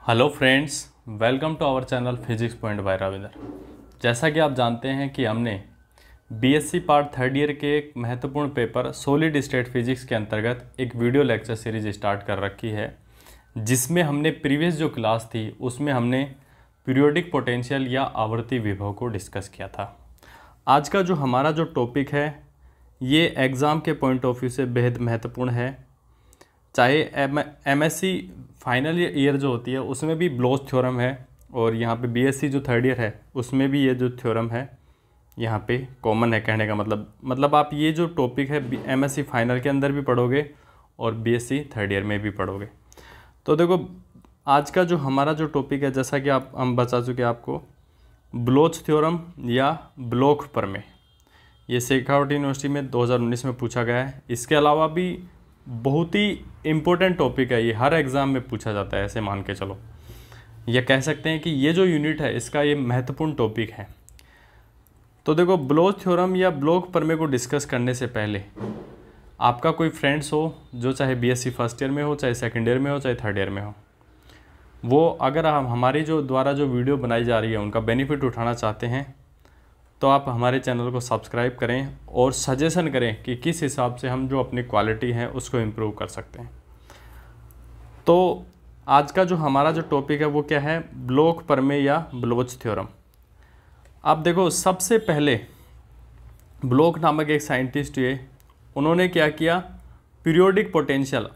Hello friends, welcome to our channel physics point by Ravinder. जैसा कि आप जानते हैं कि हमने बीएससी पार्ट थर्ड ईयर के एक महत्वपूर्ण पेपर सॉलिड स्टेट फिजिक्स के अंतर्गत एक वीडियो लेक्चर सीरीज स्टार्ट कर रखी है, जिसमें हमने प्रीवियस जो क्लास थी उसमें हमने पीरियोडिक पोटेंशियल या आवर्ती विभव को डिस्कस किया था। आज का जो हमारा जो टॉपिक है ये एग्ज़ाम के पॉइंट ऑफ व्यू से बेहद महत्वपूर्ण है। चाहे एमएससी फाइनल ईयर जो होती है उसमें भी ब्लोच थ्योरम है, और यहाँ पे बीएससी जो थर्ड ईयर है उसमें भी ये जो थ्योरम है यहाँ पे कॉमन है। कहने का मतलब आप ये जो टॉपिक है एमएससी फाइनल के अंदर भी पढ़ोगे और बीएससी थर्ड ईयर में भी पढ़ोगे। तो देखो आज का जो हमारा जो टॉपिक है, जैसा कि हम बता चुके आपको, ब्लोच थ्योरम या ब्लॉक प्रमेय, ये शेखावटी यूनिवर्सिटी में 2019 में पूछा गया है। इसके अलावा भी बहुत ही इम्पोर्टेंट टॉपिक है, ये हर एग्ज़ाम में पूछा जाता है, ऐसे मान के चलो। ये कह सकते हैं कि ये जो यूनिट है इसका ये महत्वपूर्ण टॉपिक है। तो देखो, ब्लोच थ्योरम या ब्लॉक प्रमेय को डिस्कस करने से पहले आपका कोई फ्रेंड्स हो जो चाहे बीएससी फर्स्ट ईयर में हो, चाहे सेकेंड ईयर में हो, चाहे थर्ड ईयर में हो, वो अगर हम हमारी जो द्वारा जो वीडियो बनाई जा रही है उनका बेनिफिट उठाना चाहते हैं तो आप हमारे चैनल को सब्सक्राइब करें और सजेशन करें कि किस हिसाब से हम जो अपनी क्वालिटी है उसको इम्प्रूव कर सकते हैं। तो आज का जो हमारा जो टॉपिक है वो क्या है, ब्लॉक प्रमेय या ब्लोच थ्योरम। अब देखो, सबसे पहले ब्लॉक नामक एक साइंटिस्ट हुए, उन्होंने क्या किया, पीरियोडिक पोटेंशियल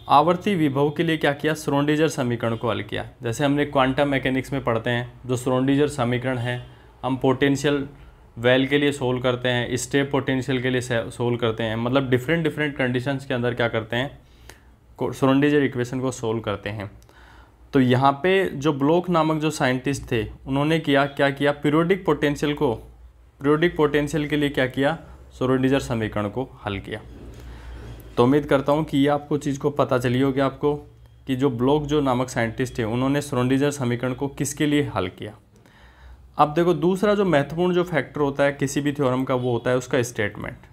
आवर्ती विभव के लिए क्या किया, श्रोडिंगर समीकरण को हल किया। जैसे हमने क्वांटम मैकेनिक्स में पढ़ते हैं, जो श्रोडिंगर समीकरण है हम पोटेंशियल वेल के लिए सोल्व करते हैं, स्टेप पोटेंशियल के लिए सोल्व करते हैं, मतलब डिफरेंट कंडीशंस के अंदर क्या करते हैं, श्रोडिंगर इक्वेशन को सोल्व करते हैं। तो यहाँ पे जो ब्लॉक नामक जो साइंटिस्ट थे उन्होंने क्या किया, पीरियोडिक पोटेंशियल के लिए क्या किया, श्रोडिंगर समीकरण को हल किया। तो उम्मीद करता हूँ कि ये आपको चीज़ को पता चली होगी आपको कि जो ब्लॉक जो नामक साइंटिस्ट थे उन्होंने श्रोडिंगर समीकरण को किसके लिए हल किया। अब देखो, दूसरा जो महत्वपूर्ण जो फैक्टर होता है किसी भी थ्योरम का वो होता है उसका स्टेटमेंट।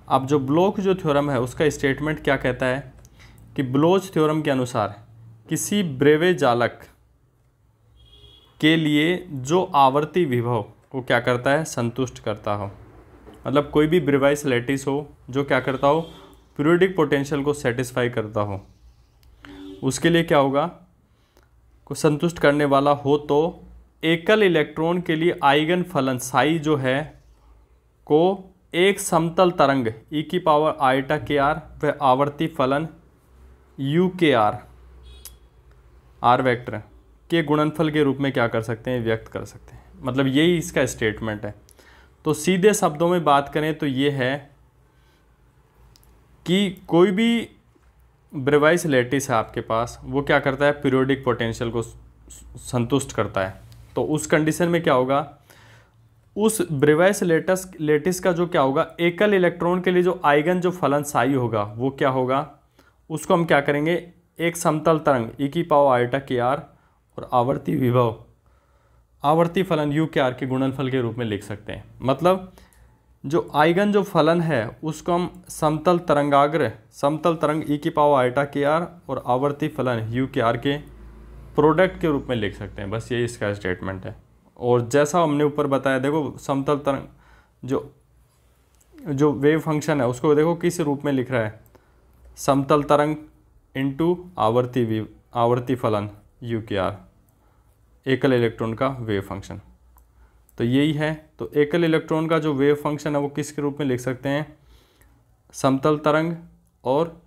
अब जो ब्लॉक जो थ्योरम है उसका स्टेटमेंट क्या कहता है कि ब्लोच थ्योरम के अनुसार किसी ब्रेवे जालक के लिए जो आवर्ती विभव को क्या करता है, संतुष्ट करता हो। मतलब कोई भी ब्रेवाइस लैटिस हो जो क्या करता हो, पीरियोडिक पोटेंशियल को सेटिस्फाई करता हो, उसके लिए क्या होगा, को संतुष्ट करने वाला हो, तो एकल इलेक्ट्रॉन के लिए आइगन फलन साई जो है को एक समतल तरंग e⁻i⁴ व आवर्ती फलन u⁻r आर वेक्टर के गुणनफल के रूप में क्या कर सकते हैं, व्यक्त कर सकते हैं। मतलब यही इसका स्टेटमेंट है। तो सीधे शब्दों में बात करें तो ये है कि कोई भी ब्रेवाइस लैटिस है आपके पास, वो क्या करता है, पीरियोडिक पोटेंशियल को संतुष्ट करता है। तो उस कंडीशन में क्या होगा, उस ब्रेवाइस लैटिस का जो क्या होगा, एकल इलेक्ट्रॉन के लिए जो आइगन जो फलन साई होगा वो क्या होगा, उसको हम क्या करेंगे, एक समतल तरंग e⁻i⁴ और आवर्ती फलन u⁻r के गुणनफल के रूप में लिख सकते हैं। मतलब जो आइगन जो फलन है उसको हम समतल तरंग e⁻i⁴ और आवर्ती फलन u⁻r के प्रोडक्ट के रूप में लिख सकते हैं। बस यही इसका स्टेटमेंट है। और जैसा हमने ऊपर बताया, देखो समतल तरंग जो वेव फंक्शन है उसको देखो किस रूप में लिख रहा है, समतल तरंग इंटू आवर्ती फलन u⁻r, एकल इलेक्ट्रॉन का वेव फंक्शन। तो यही है। तो एकल इलेक्ट्रॉन का जो वेव फंक्शन है वो किसके रूप में लिख सकते हैं, समतल तरंग और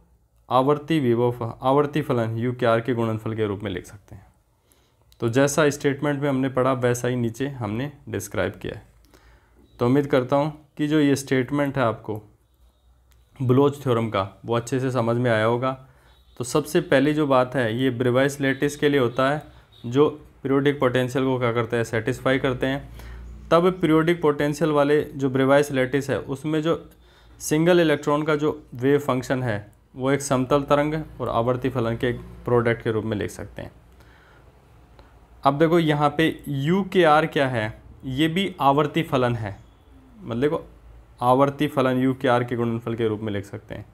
आवर्ती फलन u⁻r के गुणनफल के रूप में लिख सकते हैं। तो जैसा स्टेटमेंट में हमने पढ़ा वैसा ही नीचे हमने डिस्क्राइब किया है। तो उम्मीद करता हूँ कि जो ये स्टेटमेंट है आपको ब्लोच थ्योरम का वो अच्छे से समझ में आया होगा। तो सबसे पहली जो बात है, ये ब्रेवाइस लैटिस के लिए होता है जो पीरियोडिक पोटेंशियल को क्या करते हैं, सेटिस्फाई करते हैं। तब पीरियोडिक पोटेंशियल वाले जो ब्रेवाइस लैटिस है उसमें जो सिंगल इलेक्ट्रॉन का जो वेव फंक्शन है वो एक समतल तरंग और आवर्ती फलन के प्रोडक्ट के रूप में लिख सकते हैं। अब देखो यहाँ पे u⁻r क्या है, ये भी आवर्ती फलन है। मतलब देखो आवर्ती फलन u⁻r के गुणनफल के रूप में लिख सकते हैं।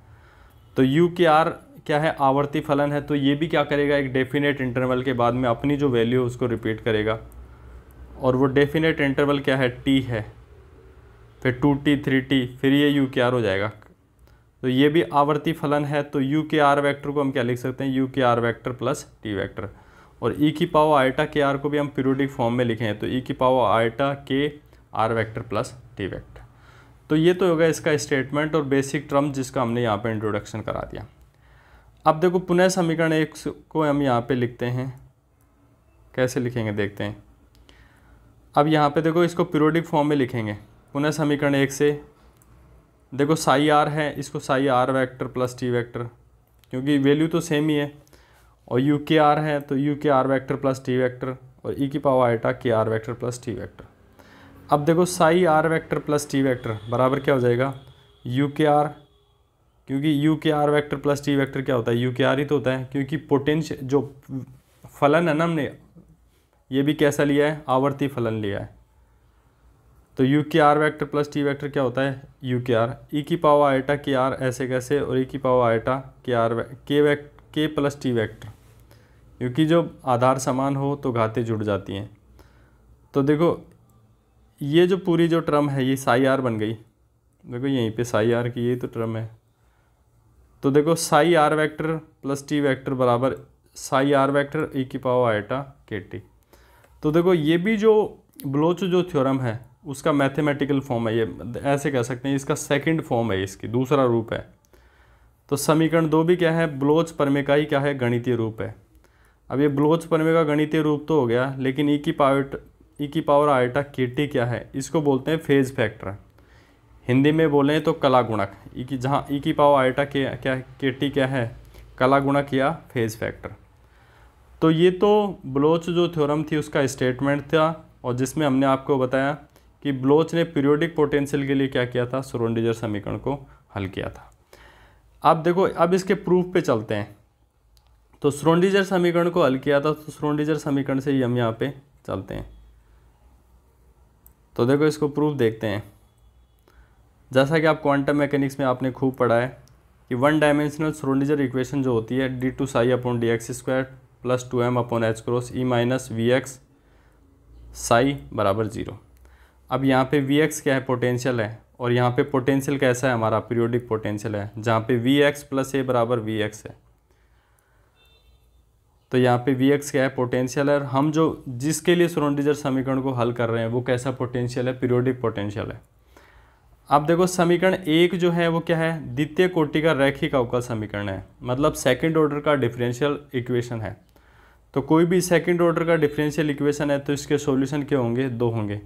तो u⁻r क्या है, आवर्ती फलन है, तो ये भी क्या करेगा, एक डेफिनेट इंटरवल के बाद में अपनी जो वैल्यू है उसको रिपीट करेगा, और वो डेफिनेट इंटरवल क्या है, टी है, फिर 2t 3t, फिर ये यू के आर हो जाएगा। तो ये भी आवर्ती फलन है, तो यू के आर वैक्टर को हम क्या लिख सकते हैं, U K R vector plus T vector. और ई की पावर आयटा के आर को भी हम पीरियोडिक फॉर्म में लिखे हैं, तो ई की power iota K R vector plus T vector. तो ये तो होगा इसका स्टेटमेंट और बेसिक टर्म जिसका हमने यहाँ पे इंट्रोडक्शन करा दिया। अब देखो पुनः समीकरण 1 को हम यहाँ पे लिखते हैं, कैसे लिखेंगे देखते हैं। अब यहाँ पे देखो इसको पीरियोडिक फॉर्म में लिखेंगे, पुनः समीकरण 1 से देखो साई आर है, इसको psi R vector plus T vector, क्योंकि वैल्यू तो सेम ही है, और यू के आर है तो U K R vector plus T vector, और ई की power iota K R vector plus T vector. अब देखो psi R vector plus T vector बराबर क्या हो जाएगा, यू के आर, क्योंकि U K R vector plus T vector क्या होता है, यू के आर ही तो होता है, क्योंकि पोटेंशियल जो फलन है ना हमने ये भी कैसा लिया है, आवर्ती फलन लिया है। तो U K R vector plus T vector क्या होता है, यू के आर, ई की पावर आयटा के आर ऐसे कैसे, और ई की पावर आयटा के आर के प्लस टी वैक्टर, क्योंकि जो आधार समान हो तो घातें जुड़ जाती हैं। तो देखो ये जो पूरी जो टर्म है ये साई आर बन गई, देखो यहीं पे साई आर की ये तो टर्म है। तो देखो psi R vector plus T vector बराबर साई आर वैक्टर ई की पावर आयटा के टी। तो देखो ये भी जो ब्लोच जो थ्योरम है उसका मैथमेटिकल फॉर्म है, ये ऐसे कह सकते हैं, इसका सेकंड फॉर्म है, इसकी दूसरा रूप है। तो समीकरण 2 भी क्या है, ब्लोच प्रमेय का ही क्या है, गणितीय रूप है। अब ये ब्लोच प्रमेय का गणितीय रूप तो हो गया, लेकिन ई की पावर आयटा के टी क्या है, इसको बोलते हैं फेज फैक्टर, हिंदी में बोलें तो कला गुणक। जहाँ ई की पावर आयटा के टी क्या है, कला गुणक या फेज फैक्टर। तो ये तो ब्लोच जो थ्योरम थी उसका स्टेटमेंट था, और जिसमें हमने आपको बताया कि ब्लोच ने पीरियोडिक पोटेंशियल के लिए क्या किया था, श्रोडिंगर समीकरण को हल किया था। अब देखो अब इसके प्रूफ पे चलते हैं। तो श्रोडिंगर समीकरण को हल किया था, तो श्रोडिंगर समीकरण से ही हम यहाँ पे चलते हैं। तो देखो इसको प्रूफ देखते हैं। जैसा कि आप क्वांटम मैकेनिक्स में आपने खूब पढ़ा है कि वन डायमेंशनल श्रोडिंगर इक्वेशन जो होती है d2 psi upon D X square plus 2m upon H cross E minus V X psi बराबर 0। अब यहाँ पे वी एक्स क्या है, पोटेंशियल है, और यहाँ पे पोटेंशियल कैसा है, हमारा पीरियोडिक पोटेंशियल है, जहाँ पे वी एक्स प्लस ए बराबर वी एक्स है। तो यहाँ पे वी एक्स क्या है, पोटेंशियल है, और हम जो जिसके लिए श्रोडिंगर समीकरण को हल कर रहे हैं वो कैसा पोटेंशियल है, पीरियोडिक पोटेंशियल है। अब देखो समीकरण 1 जो है वो क्या है, द्वितीय कोटि का रैखिक अवकल समीकरण है, मतलब सेकंड ऑर्डर का डिफरेंशियल इक्वेशन है। तो कोई भी सेकंड ऑर्डर का डिफरेंशियल इक्वेशन है तो इसके सॉल्यूशन क्या होंगे, 2 होंगे,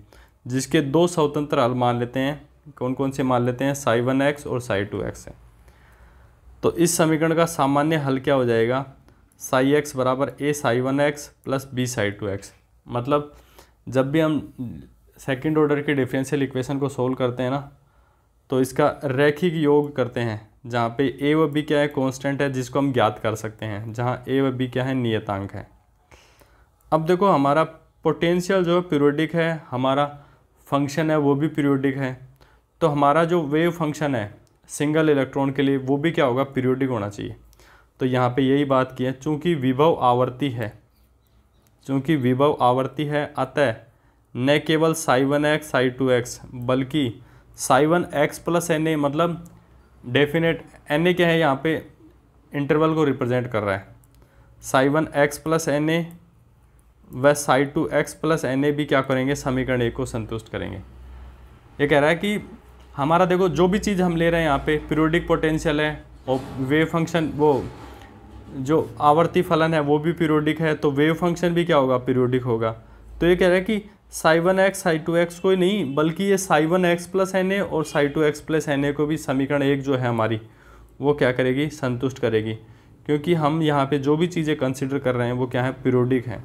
जिसके 2 स्वतंत्र हल मान लेते हैं। कौन कौन से मान लेते हैं, साई 1x और साई 2x है। तो इस समीकरण का सामान्य हल क्या हो जाएगा, साई x बराबर a Sai 1x plus b Sai 2x। मतलब जब भी हम सेकंड ऑर्डर के डिफरेंशियल इक्वेशन को सोल्व करते हैं ना, तो इसका रैखिक योग करते हैं, जहाँ पे a व b क्या है, कांस्टेंट है जिसको हम ज्ञात कर सकते हैं, जहाँ a व b क्या है, नियतांक है। अब देखो हमारा पोटेंशियल जो है पीरियोडिक है, हमारा फंक्शन है वो भी पीरियोडिक है, तो हमारा जो वेव फंक्शन है सिंगल इलेक्ट्रॉन के लिए वो भी क्या होगा, पीरियोडिक होना चाहिए। तो यहाँ पे यही बात की है, चूँकि विभव आवर्ती है, अतः न केवल साई 1x साई 2x बल्कि Sai 1x plus N A, मतलब डेफिनेट एन ए क्या है, यहाँ पे इंटरवल को रिप्रेजेंट कर रहा है, Sai 1x plus N A व Sai 2x plus N A भी क्या करेंगे, समीकरण 1 को संतुष्ट करेंगे। ये कह रहा है कि हमारा देखो जो भी चीज़ हम ले रहे हैं यहाँ पे पीरियोडिक पोटेंशियल है, और वेव फंक्शन वो जो आवर्ती फलन है वो भी पीरियोडिक है, तो वेव फंक्शन भी क्या होगा, पीरियोडिक होगा। तो ये कह रहा है कि साई 1x साई 2x कोई नहीं, बल्कि ये Sai 1x plus N a और Sai 2x plus N a को भी समीकरण 1 जो है हमारी वो क्या करेगी, संतुष्ट करेगी, क्योंकि हम यहाँ पे जो भी चीज़ें कंसिडर कर रहे हैं वो क्या है, पीरियोडिक हैं।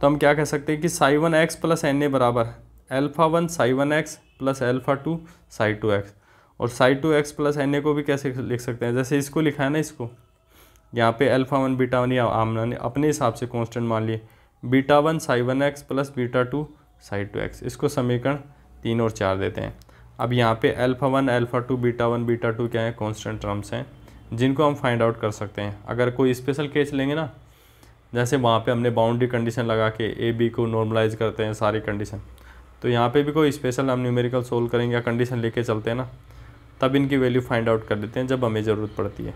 तो हम क्या कह सकते हैं कि Sai 1x plus N A बराबर alpha 1 Sai 1x plus alpha 2 Sai 2x, और Sai 2x plus N a को भी कैसे लिख सकते हैं, जैसे इसको लिखा है ना, इसको यहाँ पे अल्फ़ा 1 बीटा 1 या हमने अपने हिसाब से कांस्टेंट मान लिए, beta 1 Sai 1x plus beta 2 Sai 2x, इसको समीकरण 3 और 4 देते हैं। अब यहाँ पे अल्फ़ा 1 अल्फ़ा 2 बीटा 1 बीटा 2 क्या है, कांस्टेंट टर्म्स हैं, जिनको हम फाइंड आउट कर सकते हैं। अगर कोई स्पेशल केस लेंगे ना, जैसे वहाँ पे हमने बाउंड्री कंडीशन लगा के ए बी को नॉर्मलाइज करते हैं सारी कंडीशन, तो यहाँ पे भी कोई स्पेशल हम न्यूमेरिकल सोल्व करेंगे या कंडीशन लेके चलते हैं ना, तब इनकी वैल्यू फाइंड आउट कर लेते हैं जब हमें ज़रूरत पड़ती है।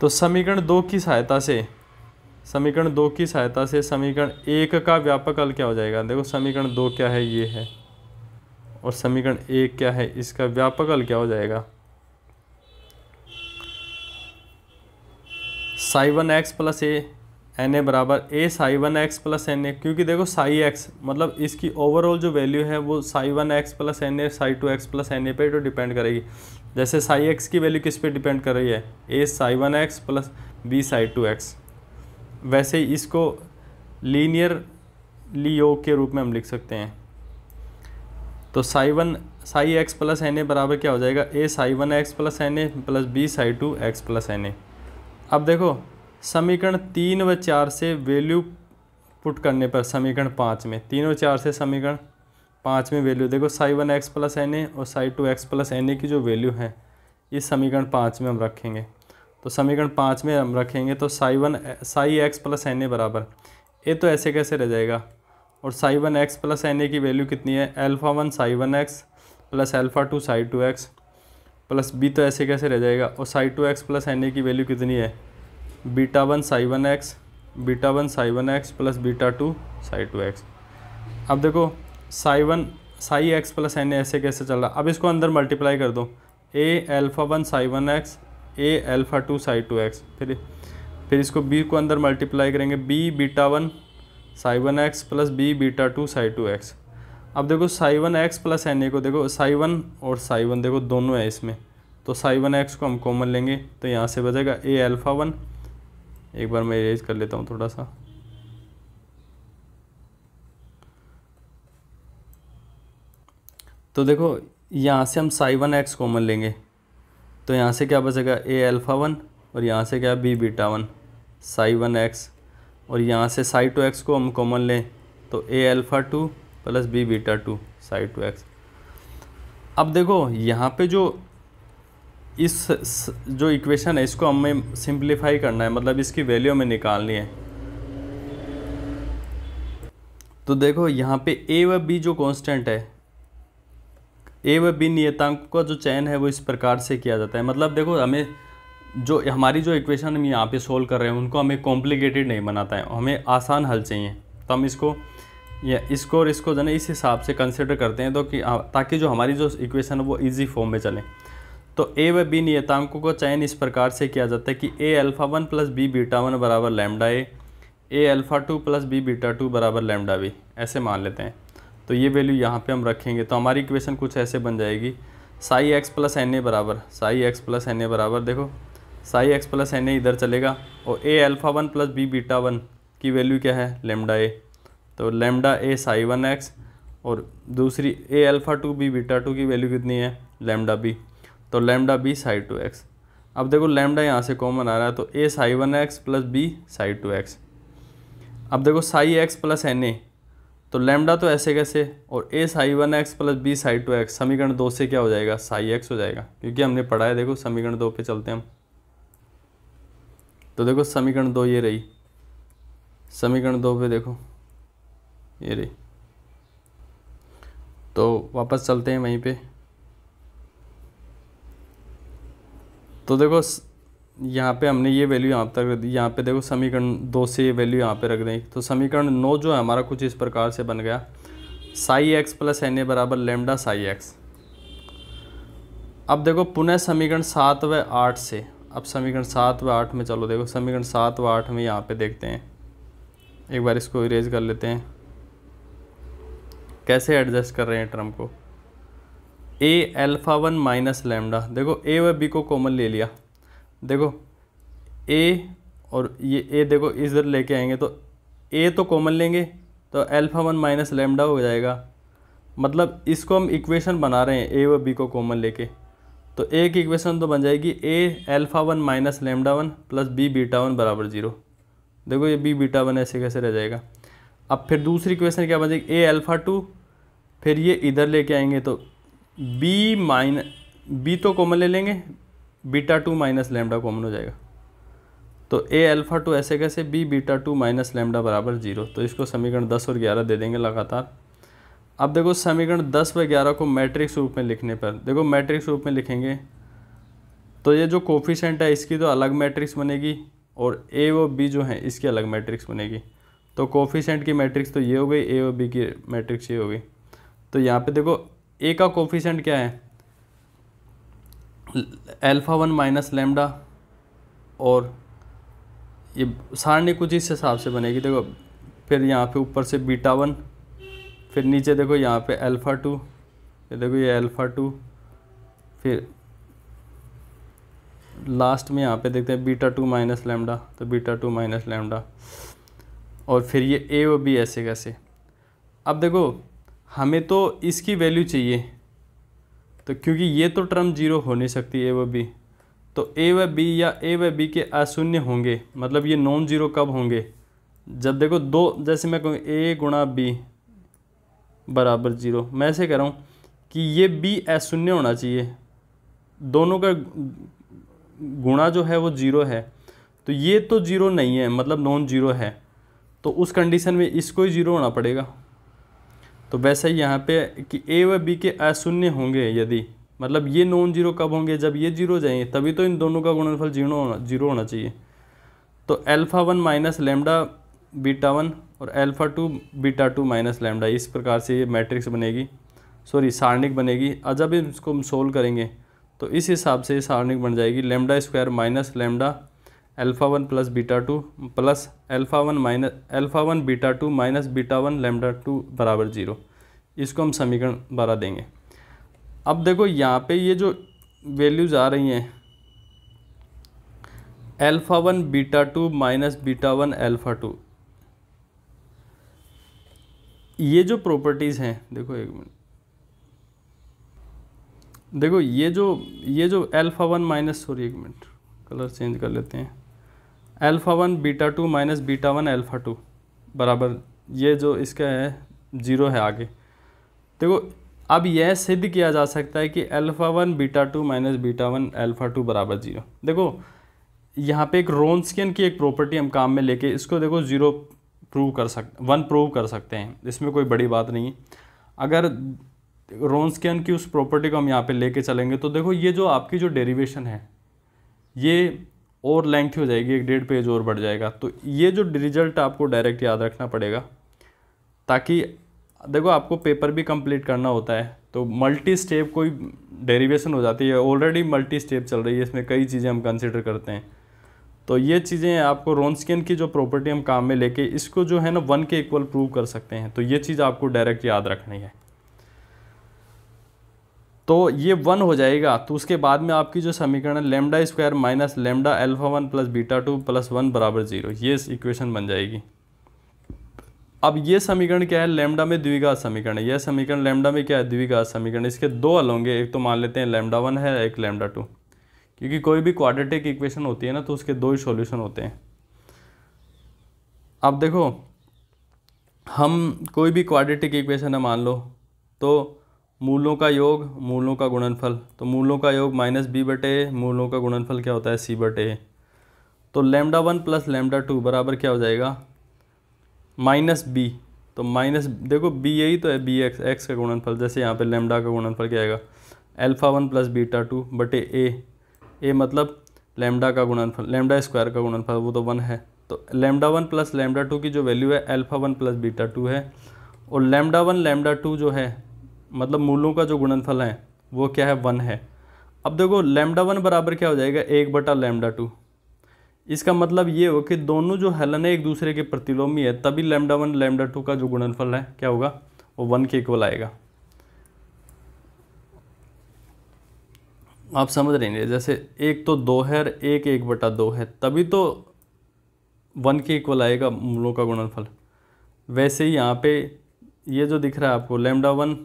तो समीकरण 2 की सहायता से समीकरण 1 का व्यापक हल क्या हो जाएगा। देखो समीकरण 2 क्या है, ये है, और समीकरण 1 क्या है, इसका व्यापक हल क्या हो जाएगा। Psi 1 x plus a n ए बराबर a psi 1 x plus N a, क्योंकि देखो साई एक्स मतलब इसकी ओवरऑल जो वैल्यू है वो psi 1 x plus N A psi 2 x plus N A पे तो डिपेंड करेगी। जैसे साई एक्स की वैल्यू किस पे डिपेंड कर रही है, a psi 1 x plus b psi 2 x। वैसे ही इसको लीनियरली योग के रूप में हम लिख सकते हैं। तो psi x plus N A बराबर क्या हो जाएगा, a psi 1 x plus N a plus b psi 2 x plus N a. अब देखो समीकरण 3 व 4 से वैल्यू पुट करने पर समीकरण 5 में, 3 और 4 से समीकरण 5 में वैल्यू देखो psi 1 x plus N a और psi 2 x plus N a की जो वैल्यू है इस समीकरण 5 में हम रखेंगे। तो समीकरण 5 में हम रखेंगे तो psi x plus N A बराबर ए तो ऐसे कैसे रह जाएगा, और psi 1 x plus N a की वैल्यू कितनी है, α1 psi 1 x plus α2 psi 2 x plus b तो ऐसे कैसे रह जाएगा, और psi 2 x plus N a की वैल्यू कितनी है, β1 psi 1 x plus β2 psi 2 x। अब देखो psi x plus N A ऐसे कैसे चल रहा, अब इसको अंदर मल्टीप्लाई कर दो, ए α1 साई 1 x ए α2 साई 2 x, फिर इसको b को अंदर मल्टीप्लाई करेंगे, b β1 psi 1 x plus b β2 psi 2 x। अब देखो psi 1 x plus N a को देखो साई 1 और साई 1 देखो दोनों है इसमें, तो साई 1 x को हम कॉमन लेंगे तो यहाँ से बचेगा ए α1। एक बार मैं इरेज कर लेता हूँ थोड़ा सा, तो देखो यहाँ से हम साई 1 x कॉमन लेंगे तो यहाँ से क्या बचेगा, ए α1 और यहाँ से क्या b β1 साई 1 x, और यहाँ से साई 2 x को हम कॉमन लें तो ए α2 प्लस b β2 साई 2 x। अब देखो यहाँ पे जो जो इक्वेशन है इसको हमें सिंप्लीफाई करना है, मतलब इसकी वैल्यू हमें निकालनी है। तो देखो यहाँ पे ए व बी जो कांस्टेंट है, ए व बी नियतांक का जो चयन है वो इस प्रकार से किया जाता है। मतलब देखो हमें जो हमारी जो इक्वेशन हम यहाँ पे सोल्व कर रहे हैं उनको हमें कॉम्प्लिकेटेड नहीं बनाता है, हमें आसान हल चाहिए, तो हम इसको और इसको जो है इस हिसाब से कंसिडर करते हैं, तो कि ताकि जो हमारी जो इक्वेशन है वो इजी फॉर्म में चले। तो ए व बी नियतांकों का चयन इस प्रकार से किया जाता है कि ए α1 प्लस बी β1 बराबर लैम्डा ए α2 प्लस बी β2 बराबर लैम्डा बी, ऐसे मान लेते हैं। तो ये वैल्यू यहाँ पे हम रखेंगे तो हमारी इक्वेशन कुछ ऐसे बन जाएगी, psi x plus N A बराबर देखो psi x plus N A इधर चलेगा, और ए α1 प्लस बी β1 की वैल्यू क्या है, लैम्डा ए, तो लैम्डा ए साई 1 x, और दूसरी ए α2 बी β2 की वैल्यू कितनी है, लैम्डा बी, तो लैम्डा बी साई 2 x। अब देखो लैम्डा यहाँ से कॉमन आ रहा है तो a psi 1 x plus b psi 2 x। अब देखो psi x plus N a, तो लैम्डा तो ऐसे कैसे, और a psi 1 x plus b psi 2 x समीकरण 2 से क्या हो जाएगा, साई एक्स हो जाएगा, क्योंकि हमने पढ़ा है। देखो समीकरण 2 पे चलते हैं हम, तो देखो समीकरण 2 ये रही, समीकरण 2 पे देखो ये रही, तो वापस चलते हैं वहीं पे। तो देखो यहाँ पे हमने ये वैल्यू यहाँ तक रख दी, यहाँ पे देखो समीकरण 2 से ये वैल्यू यहाँ पे रख दें, तो समीकरण 9 जो है हमारा कुछ इस प्रकार से बन गया, psi x plus N A बराबर लैम्डा साई एक्स। अब देखो पुनः समीकरण 7 व 8 से, अब समीकरण 7 व 8 में चलो, देखो समीकरण 7 व 8 में यहाँ पे देखते हैं, एक बार इसको इरेज कर लेते हैं, कैसे एडजस्ट कर रहे हैं टर्म को। ए α1 माइनस लैम्डा, देखो ए व बी को कॉमन ले लिया, देखो ए और ये ए देखो इधर लेके आएंगे तो ए तो कॉमन लेंगे तो α1 माइनस लैम्डा हो जाएगा, मतलब इसको हम इक्वेशन बना रहे हैं ए व बी को कॉमन लेके, तो एक इक्वेशन तो बन जाएगी ए α1 माइनस लैम्डा 1 प्लस बी β1 बराबर 0। देखो ये बी β1 ऐसे कैसे रह जाएगा। अब फिर दूसरी इक्वेशन क्या बन जाएगी, ए α2, फिर ये इधर लेके आएंगे तो बी तो कॉमन ले लेंगे, beta two minus lambda common हो जाएगा। तो ए अल्फ़ा टू ऐसे कैसे, B beta two minus lambda बराबर 0। तो इसको समीकरण 10 और 11 दे देंगे लगातार। अब देखो समीकरण 10 व 11 को मैट्रिक्स रूप में लिखने पर, देखो मैट्रिक्स रूप में लिखेंगे तो ये जो कोफिशिएंट है इसकी तो अलग मैट्रिक्स बनेगी और ए व बी जो है इसकी अलग मैट्रिक्स बनेगी। तो कोफिशिएंट की मैट्रिक्स तो ये हो गई, ए व बी की मैट्रिक्स ये हो गई। तो यहाँ पे देखो ए का कोफिशिएंट क्या है, अल्फ़ा वन माइनस लैम्डा, और ये सारणी कुछ इस हिसाब से बनेगी। देखो फिर यहाँ पे ऊपर से बीटा वन, फिर नीचे देखो यहाँ पे अल्फ़ा टू, फिर देखो ये अल्फ़ा टू, फिर लास्ट में यहाँ पे देखते हैं बीटा टू माइनस लैम्डा, तो बीटा टू माइनस लैम्डा, और फिर ये ए व बी ऐसे कैसे। अब देखो हमें तो इसकी वैल्यू चाहिए, तो क्योंकि ये तो टर्म 0 हो नहीं सकती ए व बी, तो ए व बी या ए व बी के अशून्य होंगे, मतलब ये नॉन जीरो कब होंगे, जब देखो दो, जैसे मैं कहूँ ए गुणा बी बराबर 0, मैं ऐसे कह रहा हूँ कि ये बी अशून्य होना चाहिए, दोनों का गुणा जो है वो 0 है, तो ये तो 0 नहीं है, मतलब नॉन जीरो है, तो उस कंडीशन में इसको ही 0 होना पड़ेगा। तो वैसे ही यहाँ पे कि ए व बी के अशून्य होंगे यदि, मतलब ये नॉन जीरो कब होंगे, जब ये 0 जाएंगे, तभी तो इन दोनों का गुणनफल 0 होना चाहिए। तो alpha one minus lambda beta one और alpha two beta two minus lambda, इस प्रकार से ये मैट्रिक्स बनेगी, सॉरी सारणिक बनेगी। और जब इसको हम सोल्व करेंगे तो इस हिसाब से सारणिक बन जाएगी, lambda square minus lambda alpha one plus beta two plus alpha one beta two minus beta one lambda two बराबर 0। इसको हम समीकरण 12 देंगे। अब देखो यहाँ पे ये जो वैल्यूज़ आ रही हैं, alpha one beta two minus beta one alpha two, ये जो प्रॉपर्टीज़ हैं, देखो एक मिनट, देखो ये जो अल्फ़ा वन माइनस, सॉरी एक मिनट कलर चेंज कर लेते हैं, alpha one beta two minus beta one alpha two बराबर, ये जो इसका है 0 है आगे। देखो अब यह सिद्ध किया जा सकता है कि alpha one beta two minus beta one alpha two बराबर 0। देखो यहाँ पे एक रोन्स्कियन की एक प्रॉपर्टी हम काम में लेके इसको देखो 1 प्रूव कर सकते हैं, इसमें कोई बड़ी बात नहीं है। अगर रोन्स्कियन की उस प्रॉपर्टी को हम यहाँ पे लेके चलेंगे तो देखो ये जो आपकी जो डेरिवेशन है ये और लेंथ हो जाएगी, 1.5 पेज और बढ़ जाएगा। तो ये जो रिजल्ट आपको डायरेक्ट याद रखना पड़ेगा, ताकि देखो आपको पेपर भी कंप्लीट करना होता है, तो मल्टी स्टेप कोई डेरिवेशन हो जाती है, ऑलरेडी मल्टी स्टेप चल रही है, इसमें कई चीज़ें हम कंसिडर करते हैं। तो ये चीज़ें आपको रोन्स्कियन की जो प्रॉपर्टी हम काम में लेके इसको जो है ना 1 के इक्वल प्रूव कर सकते हैं। तो ये चीज़ आपको डायरेक्ट याद रखनी है। तो ये 1 हो जाएगा, तो उसके बाद में आपकी जो समीकरण है lambda square minus lambda alpha one plus beta two plus 1 बराबर 0, ये इक्वेशन बन जाएगी। अब ये समीकरण क्या है, लैम्डा में द्विघात समीकरण है। यह समीकरण लैम्डा में क्या है, द्विघात समीकरण। इसके 2 हल होंगे, एक तो मान लेते हैं लैम्डा 1 है, एक लैम्डा 2, क्योंकि कोई भी क्वाड्रेटिक इक्वेशन होती है ना तो उसके 2 ही सॉल्यूशन होते हैं। अब देखो हम कोई भी क्वाड्रेटिक इक्वेशन है मान लो, तो मूलों का योग, मूलों का गुणनफल, तो मूलों का योग माइनस बी बटे मूलों का गुणनफल क्या होता है, सी बटे। तो लैम्डा 1 प्लस लैम्डा 2 बराबर क्या हो जाएगा, माइनस बी। तो माइनस देखो बी यही तो है, बी एक्स का गुणनफल, जैसे यहाँ पे लैम्डा का गुणनफल क्या आएगा, alpha one plus beta two बटे ए मतलब लैम्डा का गुणनफल, लैम्डा स्क्वायर का गुणनफल वो तो 1 है। तो लैम्डा 1 प्लस लैम्डा 2 की जो वैल्यू है अल्फ़ा वन प्लस बीटा 2 है, और लैम्डा 1 लैम्डा 2 जो है मतलब मूलों का जो गुणनफल है वो क्या है, 1 है। अब देखो लैम्डा 1 बराबर क्या हो जाएगा, 1 बटा लैम्डा 2। इसका मतलब ये हो कि दोनों जो हलन है एक दूसरे के प्रतिलोमी है, तभी लैम्डा 1 लैम्डा 2 का जो गुणनफल है क्या होगा, वो 1 के इक्वल आएगा। आप समझ रहे हैं, जैसे एक तो 2 है और एक 1 बटा 2 है, तभी तो 1 के इक्वल आएगा मूलों का गुणनफल। वैसे ही यहाँ पे ये जो दिख रहा है आपको लैम्डा 1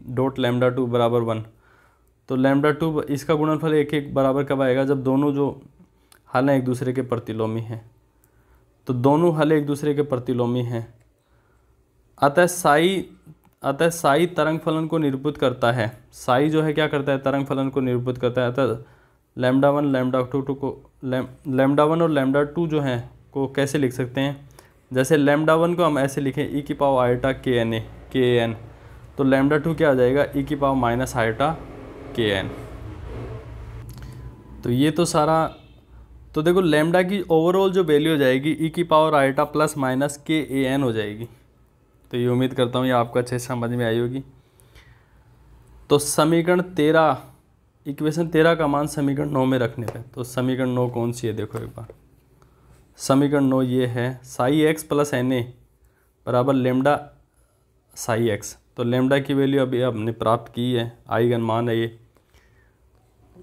डॉट लैम्डा 2 बराबर 1, तो लैम्डा 2 इसका गुणनफल 1 बराबर कब आएगा, जब दोनों जो हल एक दूसरे के प्रतिलोमी हैं। तो दोनों हल एक दूसरे के प्रतिलोमी हैं, अतः साई तरंग फलन को निरूपित करता है। साई जो है क्या करता है, तरंग फलन को निरूपित करता है। अतः लैम्डा 1 लैम्डा 2 को लैम्डा 1 और लैम्डा 2 जो हैं को कैसे लिख सकते हैं, जैसे लैम्डा 1 को हम ऐसे लिखें ई की power iota K N A के एन, तो लैम्डा 2 क्या आ जाएगा ई की power minus iota K N. तो ये तो सारा, तो देखो लैम्डा की ओवरऑल जो वैल्यू हो जाएगी ई की पावर आयोटा प्लस माइनस के ए एन हो जाएगी। तो ये उम्मीद करता हूँ ये आपको अच्छे से समझ में आई होगी। तो समीकरण 13, इक्वेशन 13 का मान समीकरण 9 में रखने पे, तो समीकरण 9 कौन सी है देखो एक बार। समीकरण 9 ये है psi x plus N A बराबर लेमडा साई एक्स। तो लेमडा की वैल्यू अभी हमने प्राप्त की है, आइगन मान है ये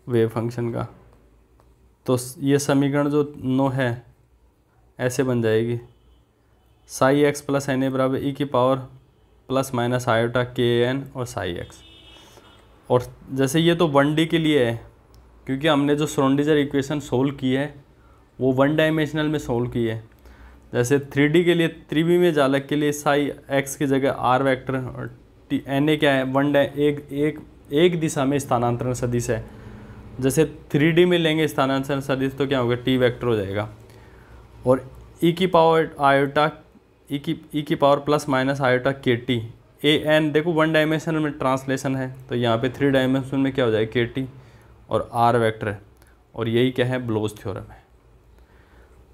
वेव फंक्शन का। तो ये समीकरण जो 9 है ऐसे बन जाएगी, psi x plus N A बराबर ई की power plus minus iota K N और साई एक्स। और जैसे ये तो 1D के लिए है, क्योंकि हमने जो श्रोडिंगर इक्वेशन सोल्व की है वो 1 डायमेंशनल में सोल्व की है। जैसे 3D के लिए, त्रिविमीय जालक के लिए साई एक्स की जगह आर वेक्टर और एन ए क्या है, एक दिशा में स्थानांतरण सदिश है। जैसे 3D में लेंगे स्थानांतरण सदिश तो क्या होगा, टी वेक्टर हो जाएगा। और ई की पावर आयोटा ई की पावर प्लस माइनस आयोटा के टी ए एन, देखो 1 डायमेंशनल में ट्रांसलेशन है तो यहाँ पे 3 डायमेंशन में क्या हो जाएगा के टी और आर वेक्टर है, और यही क्या है ब्लोच थ्योरम है।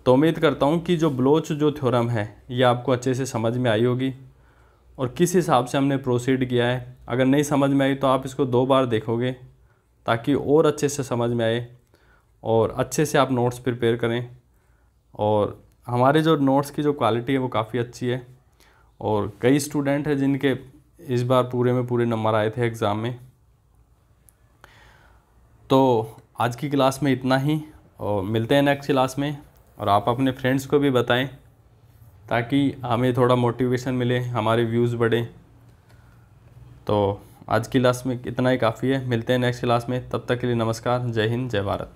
तो उम्मीद करता हूँ कि जो ब्लोच जो थ्योरम है ये आपको अच्छे से समझ में आई होगी और किस हिसाब से हमने प्रोसीड किया है। अगर नहीं समझ में आई तो आप इसको 2 बार देखोगे ताकि और अच्छे से समझ में आए और अच्छे से आप नोट्स प्रिपेयर करें। और हमारे जो नोट्स की जो क्वालिटी है वो काफ़ी अच्छी है और कई स्टूडेंट हैं जिनके इस बार पूरे में पूरे नंबर आए थे एग्ज़ाम में। तो आज की क्लास में इतना ही और मिलते हैं नेक्स्ट क्लास में। और आप अपने फ्रेंड्स को भी बताएं ताकि हमें थोड़ा मोटिवेशन मिले, हमारे व्यूज़ बढ़ें। तो आज की क्लास में इतना ही काफ़ी है, मिलते हैं नेक्स्ट क्लास में। तब तक के लिए नमस्कार, जय हिंद, जय भारत।